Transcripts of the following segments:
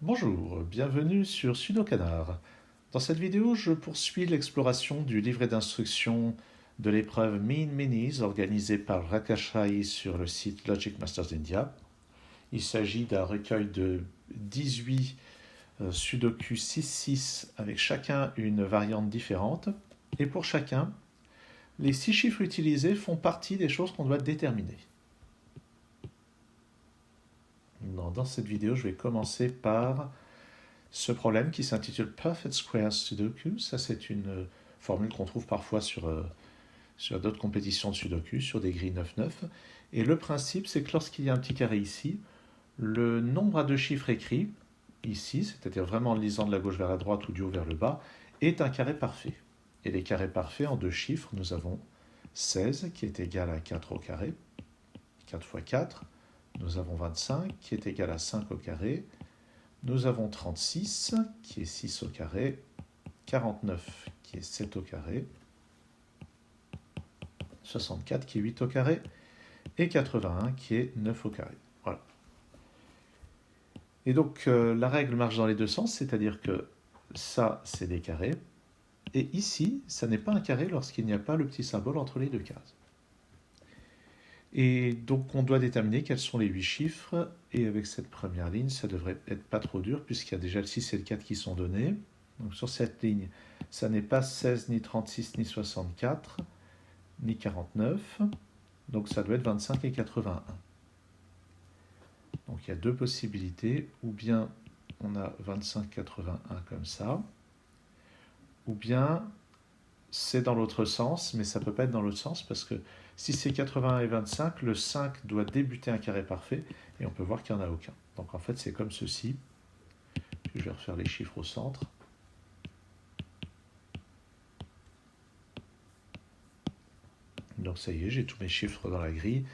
Bonjour, bienvenue sur Sudokanar. Dans cette vidéo, je poursuis l'exploration du livret d'instruction de l'épreuve Mean Minis organisée par Rakashai sur le site Logic Masters India. Il s'agit d'un recueil de 18 Sudoku 6-6 avec chacun une variante différente. Et pour chacun, les 6 chiffres utilisés font partie des choses qu'on doit déterminer. Dans cette vidéo, je vais commencer par ce problème qui s'intitule Perfect Square Sudoku. Ça, c'est une formule qu'on trouve parfois sur d'autres compétitions de Sudoku, sur des grilles 9-9. Et le principe, c'est que lorsqu'il y a un petit carré ici, le nombre à deux chiffres écrit, ici, c'est-à-dire vraiment en lisant de la gauche vers la droite ou du haut vers le bas, est un carré parfait. Et les carrés parfaits, en deux chiffres, nous avons 16 qui est égal à 4 au carré, 4 fois 4. Nous avons 25 qui est égal à 5 au carré. Nous avons 36 qui est 6 au carré. 49 qui est 7 au carré. 64 qui est 8 au carré. Et 81 qui est 9 au carré. Voilà. Et donc la règle marche dans les deux sens, c'est-à-dire que ça, c'est des carrés. Et ici, ça n'est pas un carré lorsqu'il n'y a pas le petit symbole entre les deux cases. Et donc on doit déterminer quels sont les 8 chiffres, et avec cette première ligne, ça devrait être pas trop dur, puisqu'il y a déjà le 6 et le 4 qui sont donnés. Donc sur cette ligne, ça n'est pas 16, ni 36, ni 64, ni 49, donc ça doit être 25 et 81. Donc il y a deux possibilités, ou bien on a 25, 81 comme ça, ou bien c'est dans l'autre sens, mais ça ne peut pas être dans l'autre sens, parce que si c'est 81 et 25, le 5 doit débuter un carré parfait, et on peut voir qu'il n'y en a aucun. Donc en fait, c'est comme ceci. Je vais refaire les chiffres au centre. Donc ça y est, j'ai tous mes chiffres dans la grille,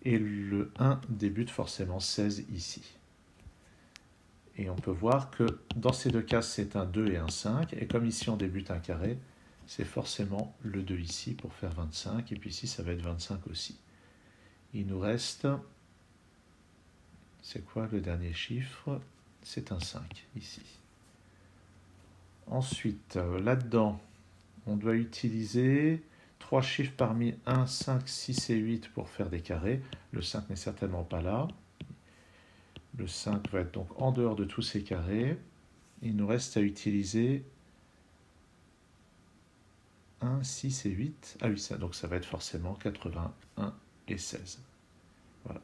et le 1 débute forcément 16 ici. Et on peut voir que dans ces deux cas, c'est un 2 et un 5, et comme ici on débute un carré, c'est forcément le 2 ici pour faire 25, et puis ici ça va être 25 aussi. Il nous reste, c'est quoi le dernier chiffre? C'est un 5 ici. Ensuite, là-dedans, on doit utiliser 3 chiffres parmi 1, 5, 6 et 8 pour faire des carrés. Le 5 n'est certainement pas là. Le 5 va être donc en dehors de tous ces carrés. Il nous reste à utiliser 1, 6 et 8. Ah oui, donc ça va être forcément 81 et 16. Voilà.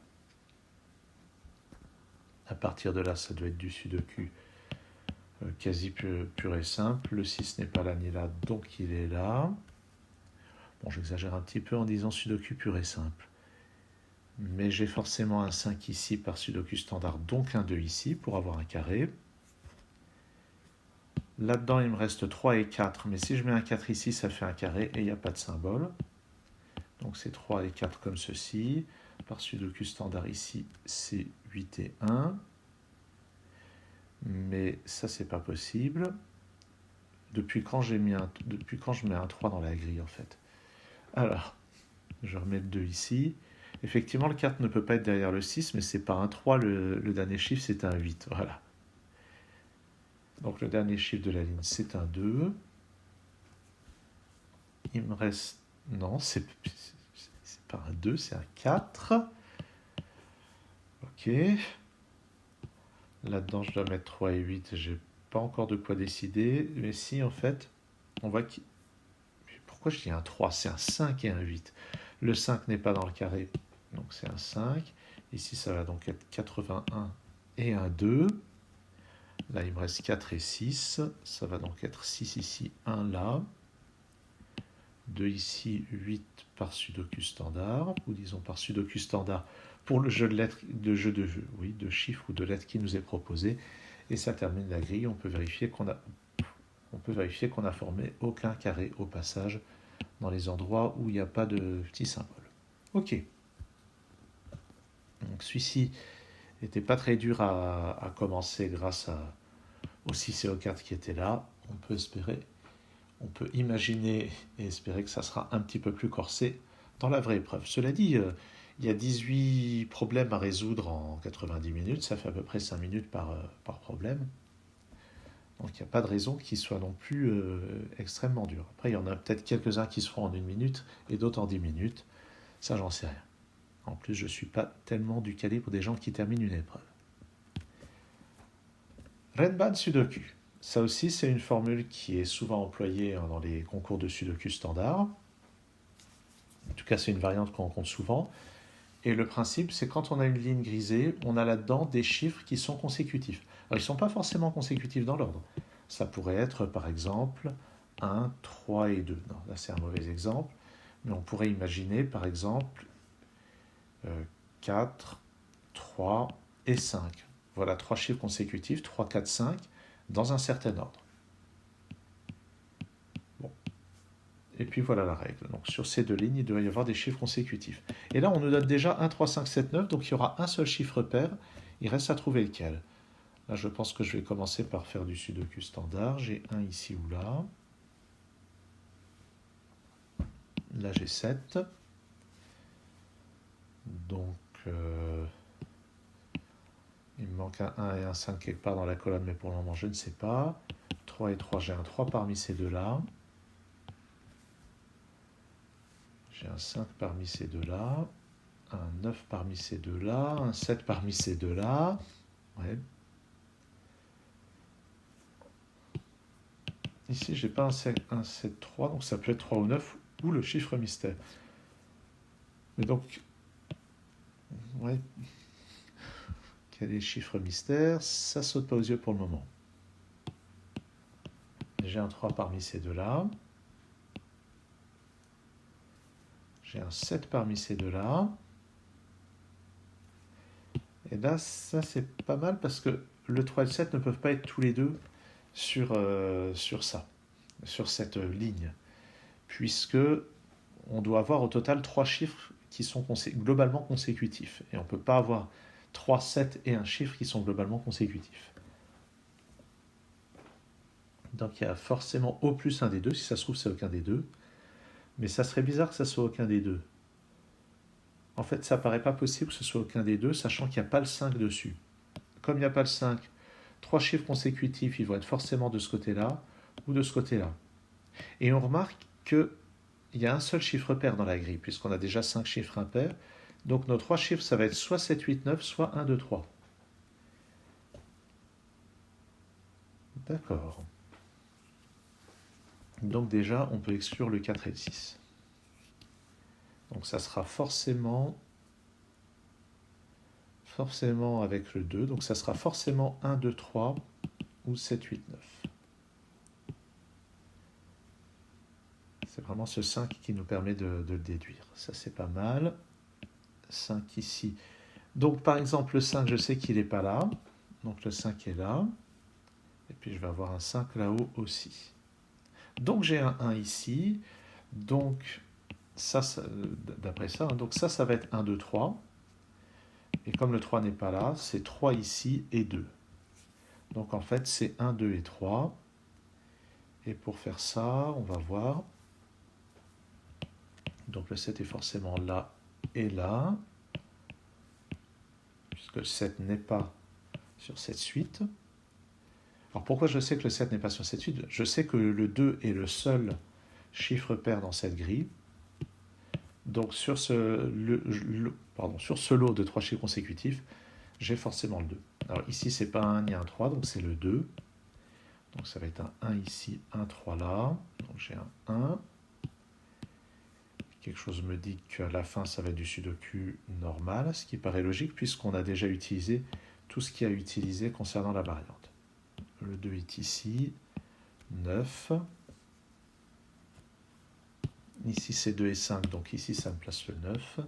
À partir de là, ça doit être du Sudoku quasi pur et simple. Le 6 n'est pas là ni là, donc il est là. Bon, j'exagère un petit peu en disant Sudoku pur et simple. Mais j'ai forcément un 5 ici par Sudoku standard, donc un 2 ici pour avoir un carré. Là-dedans, il me reste 3 et 4, mais si je mets un 4 ici, ça fait un carré et il n'y a pas de symbole. Donc c'est 3 et 4 comme ceci. Par Sudoku standard ici, c'est 8 et 1. Mais ça, c'est pas possible. Depuis quand je mets un 3 dans la grille, en fait. Alors, je remets le 2 ici. Effectivement, le 4 ne peut pas être derrière le 6, mais c'est pas un 3, le dernier chiffre, c'est un 8. Voilà. Donc le dernier chiffre de la ligne, c'est un 2. Il me reste... Non, c'est pas un 2, c'est un 4. Ok. Là-dedans, je dois mettre 3 et 8. J'ai pas encore de quoi décider. Mais si, en fait, on voit qu'il... Pourquoi je dis un 3? C'est un 5 et un 8. Le 5 n'est pas dans le carré, donc c'est un 5. Ici, ça va donc être 81 et un 2. Là, il me reste 4 et 6. Ça va donc être 6 ici, 1 là. 2 ici, 8 par Sudoku standard, ou disons par Sudoku standard pour le jeu de lettres, de chiffres ou de lettres qui nous est proposé. Et ça termine la grille. On peut vérifier qu'on a formé aucun carré au passage dans les endroits où il n'y a pas de petit symbole. Ok. Donc celui-ci n'était pas très dur à commencer grâce au 6 et au 4 qui étaient là. On peut imaginer et espérer que ça sera un petit peu plus corsé dans la vraie épreuve. Cela dit, Il y a 18 problèmes à résoudre en 90 minutes, ça fait à peu près 5 minutes par problème. Donc il n'y a pas de raison qu'il soit non plus extrêmement dur. Après, il y en a peut-être quelques-uns qui se feront en 1 minute et d'autres en 10 minutes. Ça, j'en sais rien. En plus, je ne suis pas tellement du calibre des gens qui terminent une épreuve. Renban Sudoku. Ça aussi, c'est une formule qui est souvent employée dans les concours de Sudoku standard. En tout cas, c'est une variante qu'on rencontre souvent. Et le principe, c'est quand on a une ligne grisée, on a là-dedans des chiffres qui sont consécutifs. Alors, ils ne sont pas forcément consécutifs dans l'ordre. Ça pourrait être, par exemple, 1, 3 et 2. Non, là, c'est un mauvais exemple. Mais on pourrait imaginer, par exemple, 4, 3 et 5. Voilà 3 chiffres consécutifs, 3, 4, 5, dans un certain ordre. Bon. Et puis voilà la règle. Donc sur ces deux lignes, il doit y avoir des chiffres consécutifs. Et là, on nous donne déjà 1, 3, 5, 7, 9, donc il y aura un seul chiffre pair. Il reste à trouver lequel. Là, je pense que je vais commencer par faire du Sudoku standard. J'ai 1 ici ou là. Là, j'ai 7. Donc, il me manque un 1 et un 5 quelque part dans la colonne, mais pour le moment, je ne sais pas. 3 et 3, j'ai un 3 parmi ces deux-là. J'ai un 5 parmi ces deux-là. Un 9 parmi ces deux-là. Un 7 parmi ces deux-là. Ouais. Ici, j'ai pas un 7, 3, donc ça peut être 3 ou 9, ou le chiffre mystère. Mais donc, ouais. Quel est le chiffre mystère? Ça saute pas aux yeux pour le moment. J'ai un 3 parmi ces deux-là. J'ai un 7 parmi ces deux-là. Et là, ça c'est pas mal parce que le 3 et le 7 ne peuvent pas être tous les deux sur ça, sur cette ligne. Puisque on doit avoir au total 3 chiffres qui sont globalement consécutifs. Et on ne peut pas avoir 3, 7 et un chiffre qui sont globalement consécutifs. Donc il y a forcément au plus un des deux. Si ça se trouve, c'est aucun des deux. Mais ça serait bizarre que ça soit aucun des deux. En fait, ça paraît pas possible que ce soit aucun des deux, sachant qu'il n'y a pas le 5 dessus. Comme il n'y a pas le 5, 3 chiffres consécutifs, ils vont être forcément de ce côté-là ou de ce côté-là. Et on remarque qu'il y a un seul chiffre pair dans la grille, puisqu'on a déjà 5 chiffres impairs. Donc nos 3 chiffres, ça va être soit 7, 8, 9, soit 1, 2, 3. D'accord. Donc déjà, on peut exclure le 4 et le 6. Donc ça sera forcément avec le 2. Donc ça sera forcément 1, 2, 3 ou 7, 8, 9. C'est vraiment ce 5 qui nous permet de le déduire. Ça, c'est pas mal. 5 ici. Donc, par exemple, le 5, je sais qu'il n'est pas là. Donc, le 5 est là. Et puis, je vais avoir un 5 là-haut aussi. Donc, j'ai un 1 ici. Donc, ça d'après ça, donc ça va être 1, 2, 3. Et comme le 3 n'est pas là, c'est 3 ici et 2. Donc, en fait, c'est 1, 2 et 3. Et pour faire ça, on va voir. Donc, le 7 est forcément là et là. Puisque le 7 n'est pas sur cette suite. Alors pourquoi je sais que le 7 n'est pas sur cette suite? Je sais que le 2 est le seul chiffre pair dans cette grille. Donc sur ce lot de 3 chiffres consécutifs, j'ai forcément le 2. Alors ici, c'est pas un 1 ni un 3, donc c'est le 2. Donc ça va être un 1 ici, un 3 là. Donc j'ai un 1. Quelque chose me dit qu'à la fin, ça va être du Sudoku normal, ce qui paraît logique puisqu'on a déjà utilisé tout ce qu'il y a utilisé concernant la variante. Le 2 est ici, 9. Ici, c'est 2 et 5, donc ici, ça me place le 9.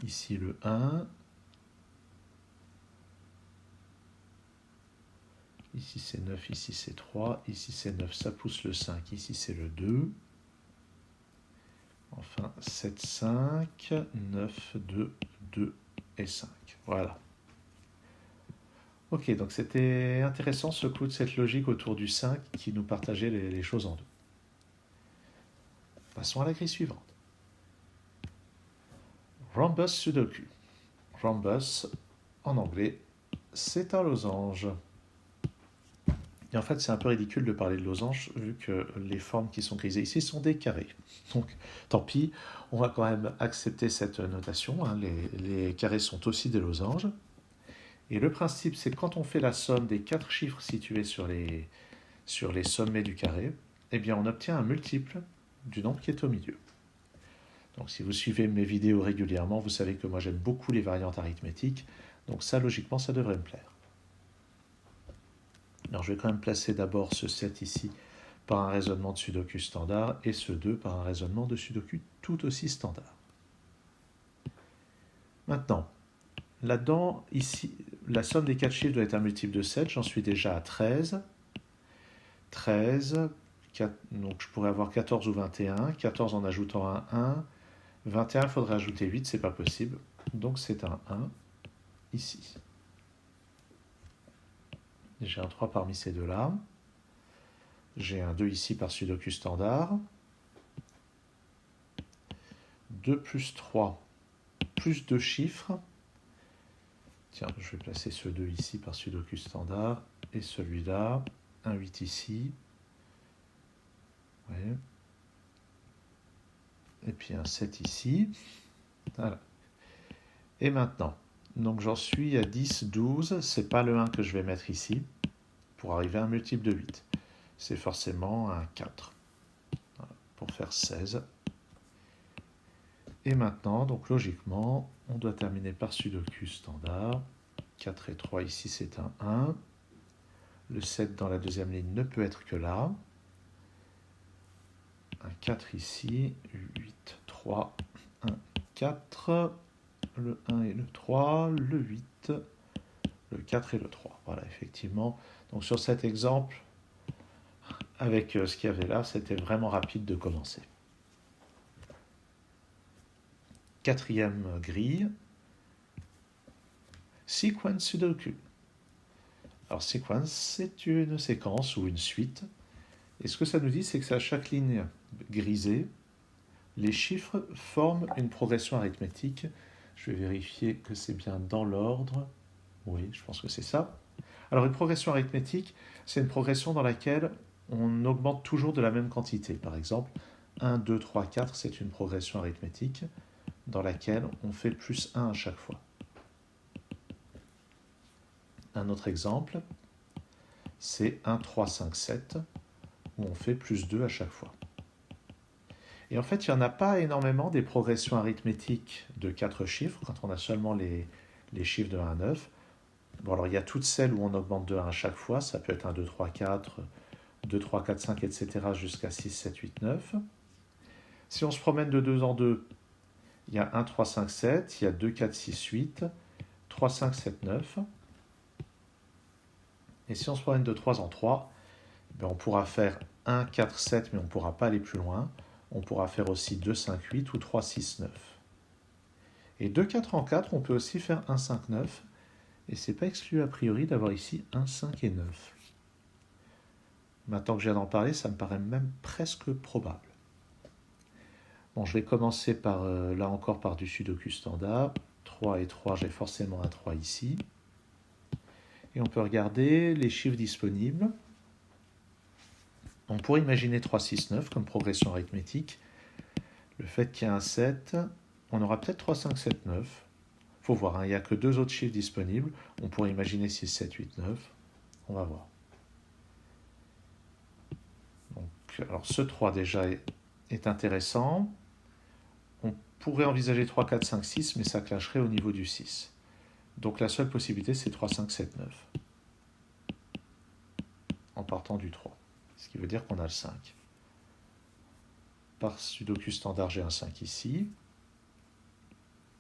Ici, le 1. Ici, c'est 9, ici, c'est 3. Ici, c'est 9, ça pousse le 5. Ici, c'est le 2. Enfin, 7, 5, 9, 2, 2 et 5. Voilà. Ok, donc c'était intéressant ce coup de cette logique autour du 5 qui nous partageait les choses en deux. Passons à la grille suivante. Rhombus Sudoku. Rhombus, en anglais, c'est un losange. Et en fait, c'est un peu ridicule de parler de losange, vu que les formes qui sont grisées ici sont des carrés. Donc, tant pis, on va quand même accepter cette notation. Hein. Les carrés sont aussi des losanges. Et le principe, c'est que quand on fait la somme des 4 chiffres situés sur les sommets du carré, eh bien, on obtient un multiple du nombre qui est au milieu. Donc, si vous suivez mes vidéos régulièrement, vous savez que moi, j'aime beaucoup les variantes arithmétiques. Donc ça, logiquement, ça devrait me plaire. Alors, je vais quand même placer d'abord ce 7 ici par un raisonnement de Sudoku standard et ce 2 par un raisonnement de Sudoku tout aussi standard. Maintenant, là-dedans, ici, la somme des 4 chiffres doit être un multiple de 7. J'en suis déjà à 13. 13, 4, donc je pourrais avoir 14 ou 21. 14 en ajoutant un 1. 21, il faudrait ajouter 8, c'est pas possible. Donc c'est un 1 ici. J'ai un 3 parmi ces deux-là. J'ai un 2 ici par Sudoku standard. 2 plus 3, plus 2 chiffres. Tiens, je vais placer ce 2 ici par Sudoku standard. Et celui-là, un 8 ici. Ouais. Et puis un 7 ici. Voilà. Et maintenant, donc j'en suis à 10, 12. C'est pas le 1 que je vais mettre ici pour arriver à un multiple de 8. C'est forcément un 4. Voilà, pour faire 16. Et maintenant, donc logiquement, on doit terminer par Sudoku standard. 4 et 3 ici, c'est un 1. Le 7 dans la deuxième ligne ne peut être que là. Un 4 ici. 8, 3, 1, 4. Le 1 et le 3. Le 8, le 4 et le 3. Voilà, effectivement. Donc sur cet exemple, avec ce qu'il y avait là, c'était vraiment rapide de commencer. Quatrième grille, Sequence Sudoku. Alors sequence, c'est une séquence ou une suite. Et ce que ça nous dit, c'est que à chaque ligne grisée, les chiffres forment une progression arithmétique. Je vais vérifier que c'est bien dans l'ordre. Oui, je pense que c'est ça. Alors une progression arithmétique, c'est une progression dans laquelle on augmente toujours de la même quantité. Par exemple, 1, 2, 3, 4, c'est une progression arithmétique dans laquelle on fait plus 1 à chaque fois. Un autre exemple, c'est 1, 3, 5, 7, où on fait plus 2 à chaque fois. Et en fait, il n'y en a pas énormément des progressions arithmétiques de 4 chiffres, quand on a seulement les chiffres de 1 à 9. Bon, alors il y a toutes celles où on augmente de 1 à chaque fois, ça peut être 1, 2, 3, 4, 2, 3, 4, 5, etc. jusqu'à 6, 7, 8, 9. Si on se promène de 2 en 2, il y a 1, 3, 5, 7, il y a 2, 4, 6, 8, 3, 5, 7, 9. Et si on se promène de 3 en 3, on pourra faire 1, 4, 7, mais on ne pourra pas aller plus loin. On pourra faire aussi 2, 5, 8 ou 3, 6, 9. Et de 4 en 4, on peut aussi faire 1, 5, 9. Et ce n'est pas exclu a priori d'avoir ici 1, 5 et 9. Maintenant que je viens d'en parler, ça me paraît même presque probable. Bon, je vais commencer par, là encore par du Sudoku standard. 3 et 3, j'ai forcément un 3 ici. Et on peut regarder les chiffres disponibles. On pourrait imaginer 3, 6, 9 comme progression arithmétique. Le fait qu'il y ait un 7, on aura peut-être 3, 5, 7, 9. Il faut voir, hein, il n'y a que 2 autres chiffres disponibles. On pourrait imaginer 6, 7, 8, 9. On va voir. Donc, alors ce 3 déjà est intéressant. On pourrait envisager 3, 4, 5, 6, mais ça clasherait au niveau du 6. Donc la seule possibilité, c'est 3, 5, 7, 9. En partant du 3. Ce qui veut dire qu'on a le 5. Par Sudoku standard, j'ai un 5 ici.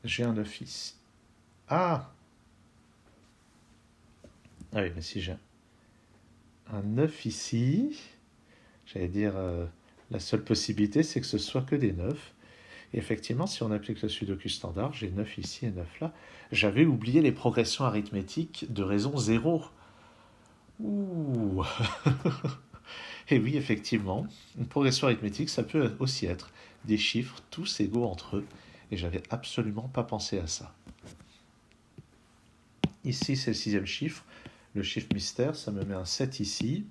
J'ai un 9 ici. Ah oui, mais si j'ai un 9 ici, j'allais dire, la seule possibilité, c'est que ce soit que des 9. Et effectivement, si on applique le Sudoku standard, j'ai 9 ici et 9 là. J'avais oublié les progressions arithmétiques de raison 0. Ouh. Et oui, effectivement, une progression arithmétique, ça peut aussi être des chiffres tous égaux entre eux. et j'avais absolument pas pensé à ça. Ici, c'est le 6e chiffre, le chiffre mystère, ça me met un 7 ici.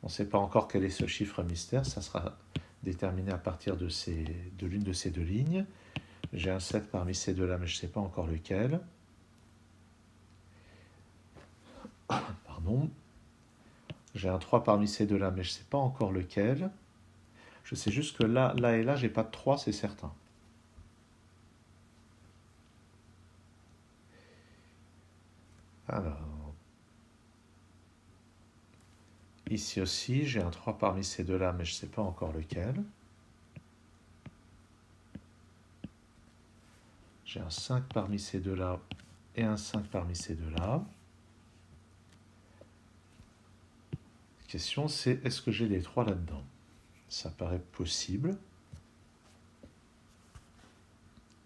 On ne sait pas encore quel est ce chiffre mystère, ça sera déterminé à partir de l'une de ces deux lignes. J'ai un 7 parmi ces deux-là, mais je ne sais pas encore lequel. Pardon. J'ai un 3 parmi ces deux-là, mais je ne sais pas encore lequel. Je sais juste que là et là, j'ai pas de 3, c'est certain. Alors, ici aussi, j'ai un 3 parmi ces deux-là, mais je ne sais pas encore lequel. J'ai un 5 parmi ces deux-là et un 5 parmi ces deux-là. La question, c'est est-ce que j'ai les 3 là-dedans? Ça paraît possible.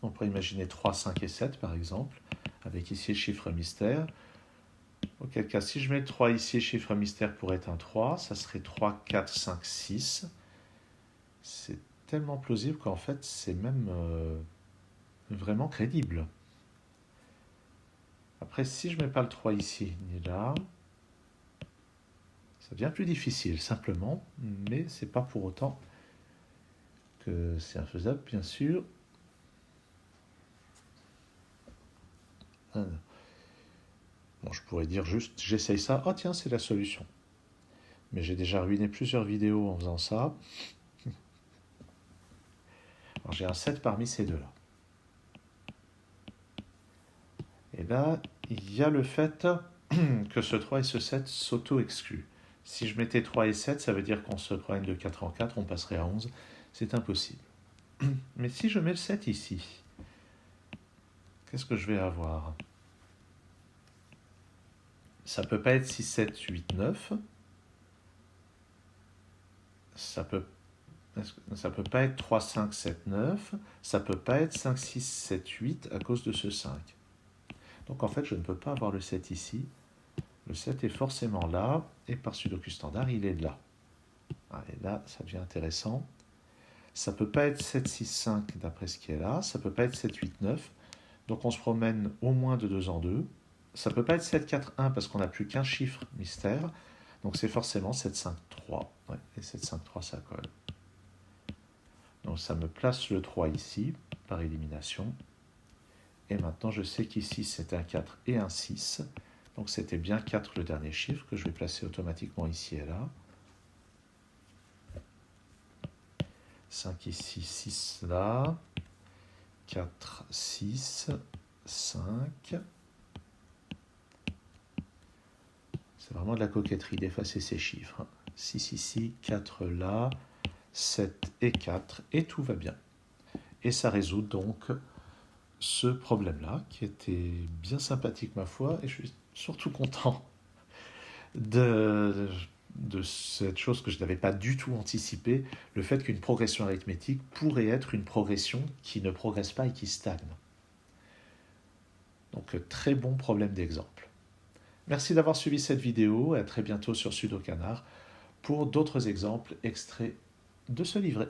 On pourrait imaginer 3, 5 et 7, par exemple, avec ici le chiffre mystère. Auquel cas, si je mets le 3 ici, le chiffre mystère pourrait être un 3, ça serait 3, 4, 5, 6. C'est tellement plausible qu'en fait, c'est même vraiment crédible. Après, si je ne mets pas le 3 ici, ni là, ça devient plus difficile, simplement, mais c'est pas pour autant que c'est infaisable, bien sûr. Bon, je pourrais dire juste, j'essaye ça, oh tiens, c'est la solution. Mais j'ai déjà ruiné plusieurs vidéos en faisant ça. Alors j'ai un 7 parmi ces deux-là. Et là, il y a le fait que ce 3 et ce 7 s'auto-excluent. Si je mettais 3 et 7, ça veut dire qu'on se promène de 4 en 4, on passerait à 11. C'est impossible. Mais si je mets le 7 ici, qu'est-ce que je vais avoir? Ça ne peut pas être 6, 7, 8, 9. Ça peut pas être 3, 5, 7, 9. Ça ne peut pas être 5, 6, 7, 8 à cause de ce 5. Donc en fait, je ne peux pas avoir le 7 ici. Le 7 est forcément là, et par Sudoku standard, il est là. Et là, ça devient intéressant. Ça ne peut pas être 7, 6, 5 d'après ce qui est là. Ça ne peut pas être 7, 8, 9. Donc on se promène au moins de 2 en 2. Ça ne peut pas être 7, 4, 1 parce qu'on n'a plus qu'un chiffre mystère. Donc c'est forcément 7, 5, 3. Ouais, et 7, 5, 3, ça colle. Donc ça me place le 3 ici, par élimination. Et maintenant, je sais qu'ici, c'est un 4 et un 6. Donc c'était bien 4 le dernier chiffre que je vais placer automatiquement ici et là. 5 ici, 6 là. 4, 6, 5. C'est vraiment de la coquetterie d'effacer ces chiffres. 6 ici, 4 là, 7 et 4, et tout va bien. Et ça résout donc ce problème-là, qui était bien sympathique ma foi, et je suis surtout content de cette chose que je n'avais pas du tout anticipée, le fait qu'une progression arithmétique pourrait être une progression qui ne progresse pas et qui stagne. Donc très bon problème d'exemple. Merci d'avoir suivi cette vidéo et à très bientôt sur Sudokanar pour d'autres exemples extraits de ce livret.